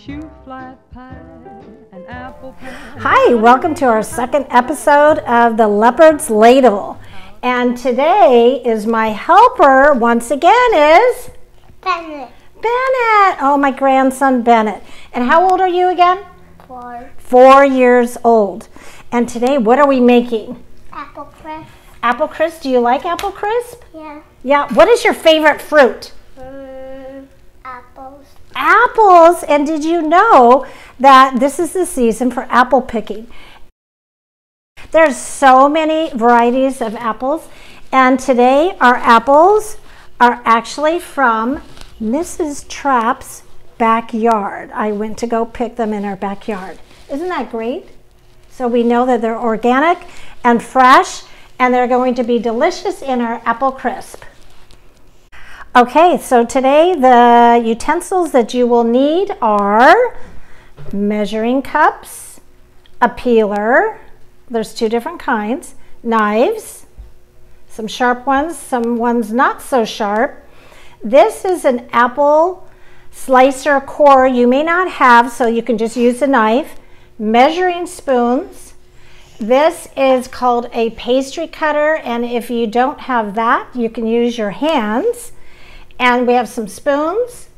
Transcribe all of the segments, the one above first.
shoe fly pie, an apple pie. Hi, welcome to our second episode of the Leopard's Ladle. And today is my helper once again is Bennett. Bennett. Oh, my grandson Bennett. And how old are you again? 4. 4 years old. And today, what are we making? Apple crisp. Apple crisp. Do you like apple crisp? Yeah. Yeah. What is your favorite fruit? Apples. Apples. And did you know that this is the season for apple picking? There's so many varieties of apples. And today our apples are actually from Mrs. Trapp's backyard. I went to go pick them in our backyard. Isn't that great? So we know that they're organic and fresh, and they're going to be delicious in our apple crisp. Okay, so today the utensils that you will need are measuring cups, a peeler, there's 2 different kinds, knives, some sharp ones, some ones not so sharp. This is an apple slicer core you may not have, so you can just use a knife. Measuring spoons. This is called a pastry cutter, and if you don't have that, you can use your hands. And we have some spoons.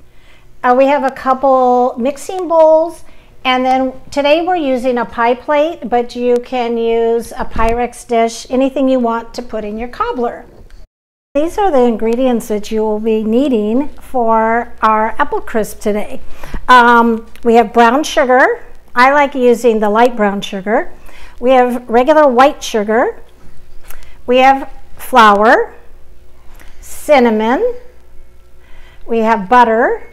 We have a couple mixing bowls, and then today we're using a pie plate, but you can use a Pyrex dish, anything you want to put in your cobbler. These are the ingredients that you will be needing for our apple crisp today. We have brown sugar. I like using the light brown sugar. We have regular white sugar. We have flour, cinnamon. We have butter,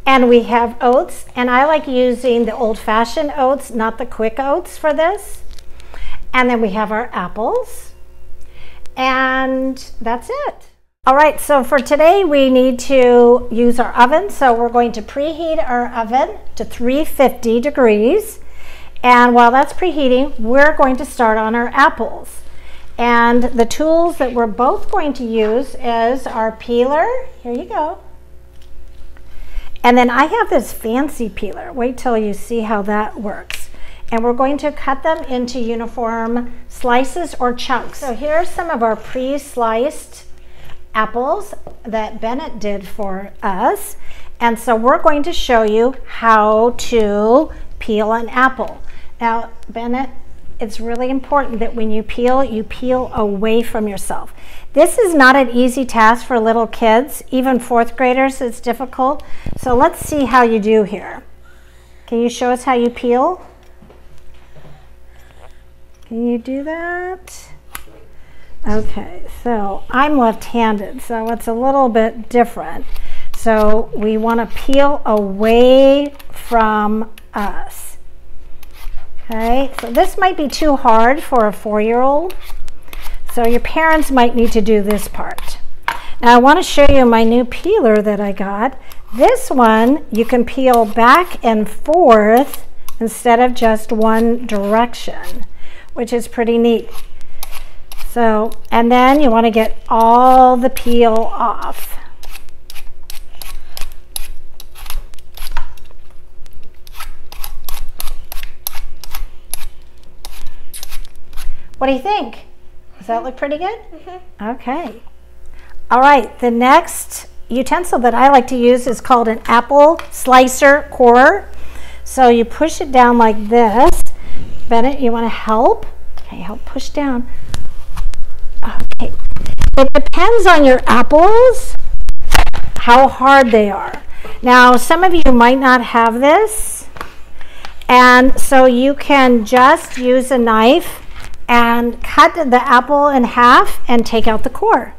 and we have oats. And I like using the old-fashioned oats, not the quick oats for this. And then we have our apples. And that's it. All right, so for today we need to use our oven. So we're going to preheat our oven to 350 degrees. And while that's preheating, we're going to start on our apples. And the tools that we're both going to use is our peeler. Here you go. And then I have this fancy peeler. Wait till you see how that works. And we're going to cut them into uniform slices or chunks. So here are some of our pre-sliced apples that Bennett did for us. And so we're going to show you how to peel an apple. Now, Bennett, it's really important that when you peel away from yourself. This is not an easy task for little kids. Even 4th graders, it's difficult. So let's see how you do here. Can you show us how you peel? Can you do that? Okay, so I'm left-handed, so it's a little bit different. So we want to peel away from us. Okay, so this might be too hard for a 4-year-old. So your parents might need to do this part. Now I want to show you my new peeler that I got. This one you can peel back and forth instead of just one direction, which is pretty neat. So, and then you want to get all the peel off. What do you think? Does that look pretty good? Mm-hmm. Okay. All right, the next utensil that I like to use is called an apple slicer core. So you push it down like this. Bennett, you want to help? Okay, help push down. Okay. It depends on your apples, how hard they are. Now, some of you might not have this, and so you can just use a knife and cut the apple in half and take out the core.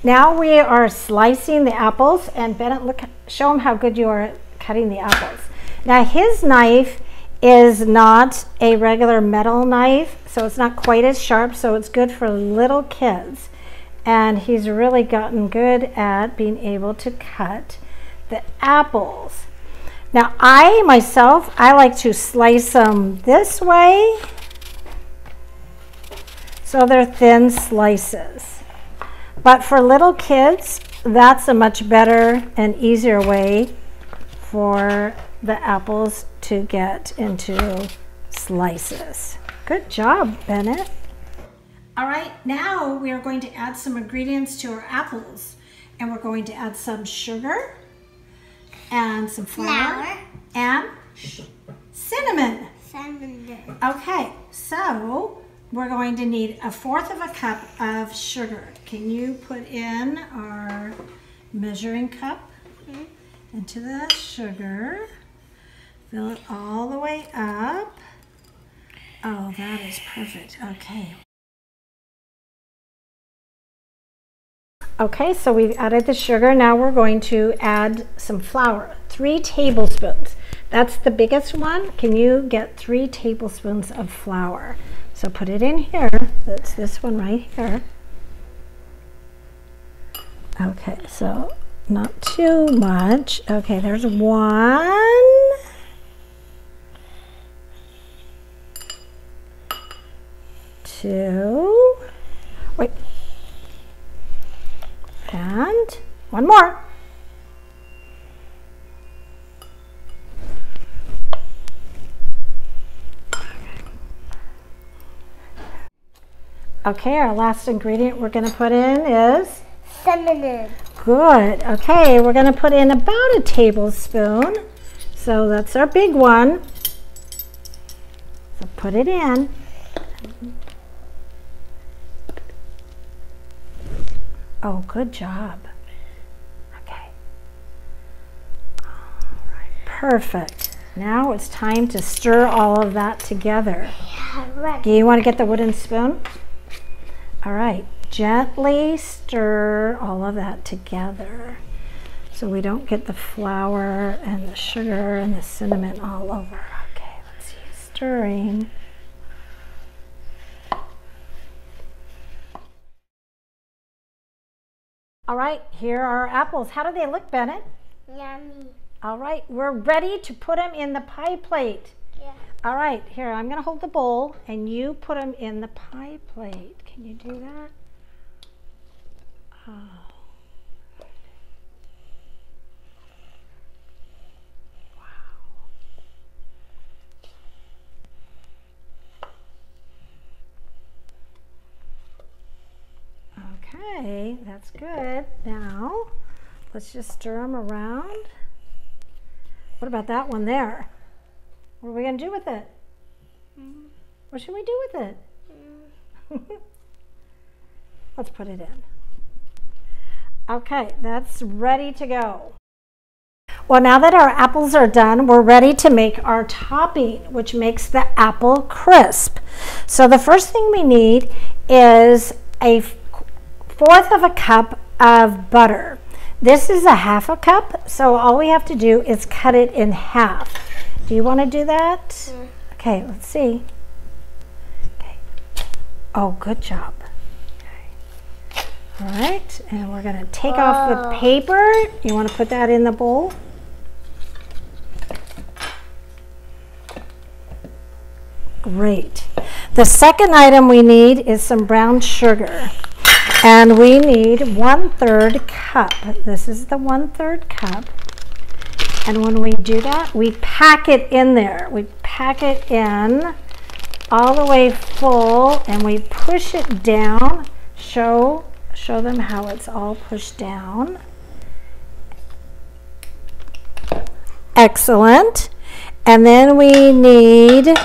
Now we are slicing the apples, and Bennett, look, show him how good you are at cutting the apples. Now his knife is not a regular metal knife, so it's not quite as sharp, so it's good for little kids. And he's really gotten good at being able to cut the apples. Now I like to slice them this way, so they're thin slices. But for little kids, that's a much better and easier way for the apples to get into slices. Good job, Bennett. All right, now we are going to add some ingredients to our apples. And we're going to add some sugar and some flour. And cinnamon. Okay, so we're going to need 1/4 of a cup of sugar. Can you put in our measuring cup into the sugar? Fill it all the way up. Oh, that is perfect. Okay. Okay, so we've added the sugar. Now we're going to add some flour, 3 tablespoons. That's the biggest one. Can you get 3 tablespoons of flour? So put it in here. That's this one right here. Okay, so not too much. Okay, there's 1. 2. Wait. And 1 more. Okay, our last ingredient we're going to put in is cinnamon. Good. Okay, we're going to put in about a tablespoon. So that's our big one. So put it in. Oh, good job. Okay. All right, perfect. Now it's time to stir all of that together. Yeah, right. Do you want to get the wooden spoon? All right, gently stir all of that together so we don't get the flour and the sugar and the cinnamon all over. Okay, let's see, stirring. All right, here are our apples. How do they look, Bennett? Yummy. All right, we're ready to put them in the pie plate. Yeah. All right, here, I'm going to hold the bowl and you put them in the pie plate. Can you do that? Oh. Okay, that's good. Now, let's just stir them around. What about that one there? What are we going to do with it? What should we do with it? Let's put it in. Okay, that's ready to go. Well, now that our apples are done, we're ready to make our topping, which makes the apple crisp. So the first thing we need is a 1/4 of a cup of butter. This is a 1/2 cup, so all we have to do is cut it in half. Do you want to do that? Okay, let's see. Okay. Oh, good job. Okay. All right, and we're going to take off the paper. You want to put that in the bowl? Great. The second item we need is some brown sugar. And we need 1/3 cup. This is the 1/3 cup. And when we do that, we pack it in there. We pack it in all the way full and we push it down. Show them how it's all pushed down. Excellent. And then we need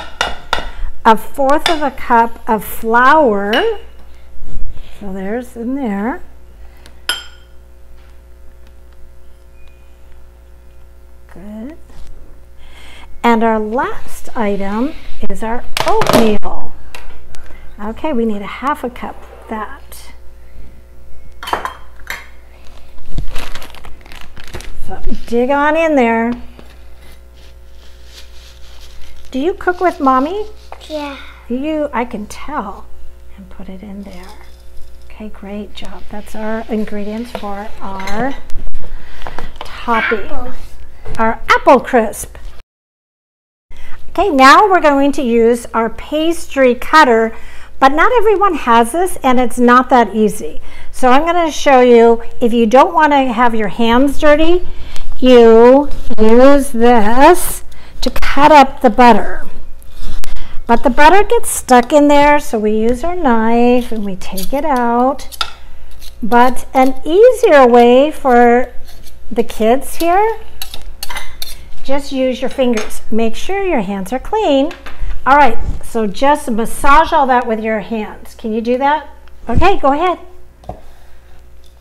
1/4 of a cup of flour. So there's in there. Good. And our last item is our oatmeal. Okay, we need 1/2 cup of that. So dig on in there. Do you cook with Mommy? Yeah. I can tell. And put it in there. Okay, great job. That's our ingredients for our topping. Apples. Our apple crisp. Okay, now we're going to use our pastry cutter, but not everyone has this and it's not that easy. So I'm going to show you, if you don't want to have your hands dirty, you use this to cut up the butter. But the butter gets stuck in there, so we use our knife and we take it out. But an easier way for the kids here, just use your fingers. Make sure your hands are clean. All right, so just massage all that with your hands. Can you do that? Okay, go ahead.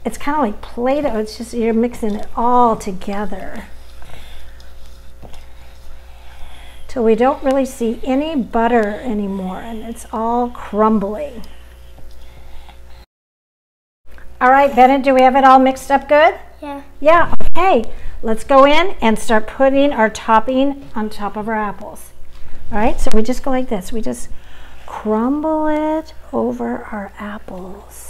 It's kind of like Play-Doh. It's just you're mixing it all together till we don't really see any butter anymore and it's all crumbly. All right, Bennett, do we have it all mixed up good? Yeah. Yeah, okay. Let's go in and start putting our topping on top of our apples. All right, so we just go like this. We just crumble it over our apples.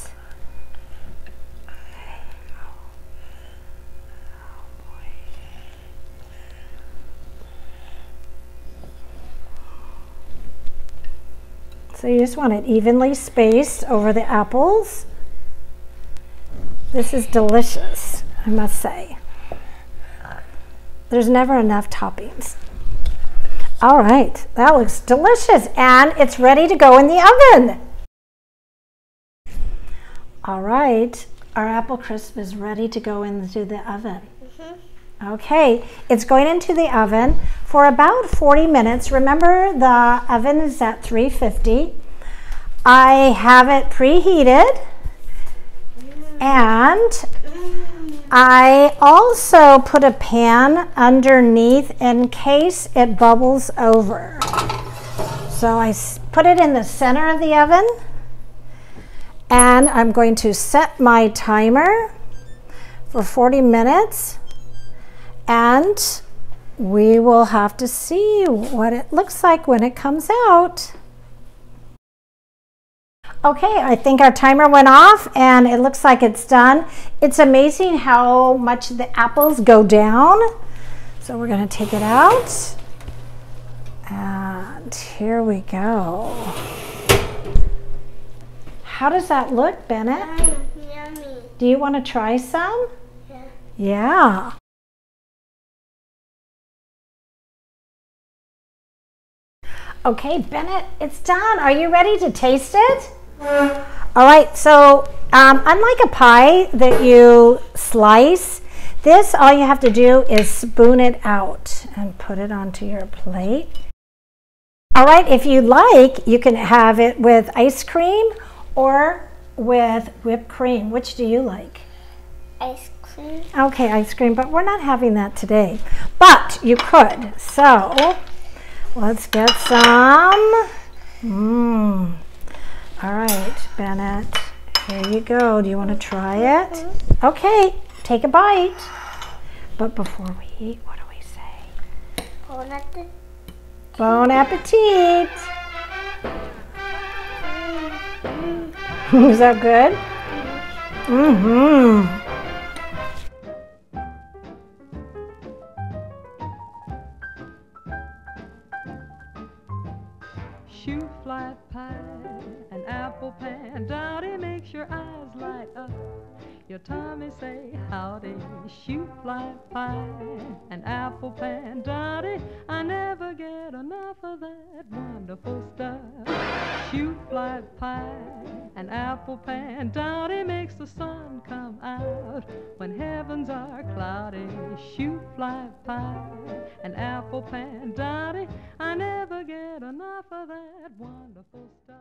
So you just want it evenly spaced over the apples. This is delicious, I must say. There's never enough toppings. All right, that looks delicious, and it's ready to go in the oven. All right, our apple crisp is ready to go into the oven. Okay, it's going into the oven for about 40 minutes. Remember, the oven is at 350. I have it preheated, and I also put a pan underneath in case it bubbles over. So I put it in the center of the oven, and I'm going to set my timer for 40 minutes. And we will have to see what it looks like when it comes out. Okay, I think our timer went off and it looks like it's done. It's amazing how much the apples go down. So we're going to take it out. And here we go. How does that look, Bennett? Yummy. Do you want to try some? Yeah. Yeah. Okay, Bennett, it's done. Are you ready to taste it? All right, so unlike a pie that you slice, this, all you have to do is spoon it out and put it onto your plate. All right, if you like, you can have it with ice cream or with whipped cream. Which do you like? Ice cream. Okay, ice cream, but we're not having that today. But you could, so let's get some. All right, Bennett, here you go. Do you want to try it? Okay, take a bite. But before we eat, what do we say? Bon appetit. Bon appetit. Is that good? Mm-hmm. Shoe fly pie, an apple pan, Dottie makes your eyes light up. Your tummy say howdy. Shoe fly pie, an apple pan, Dottie, I never get enough of that wonderful stuff. Shoe fly pie, an apple pan, Dottie makes the sun come out when heavens are cloudy. Shoe fly pie, an apple pan, Dottie, I never get enough of that wonderful stuff.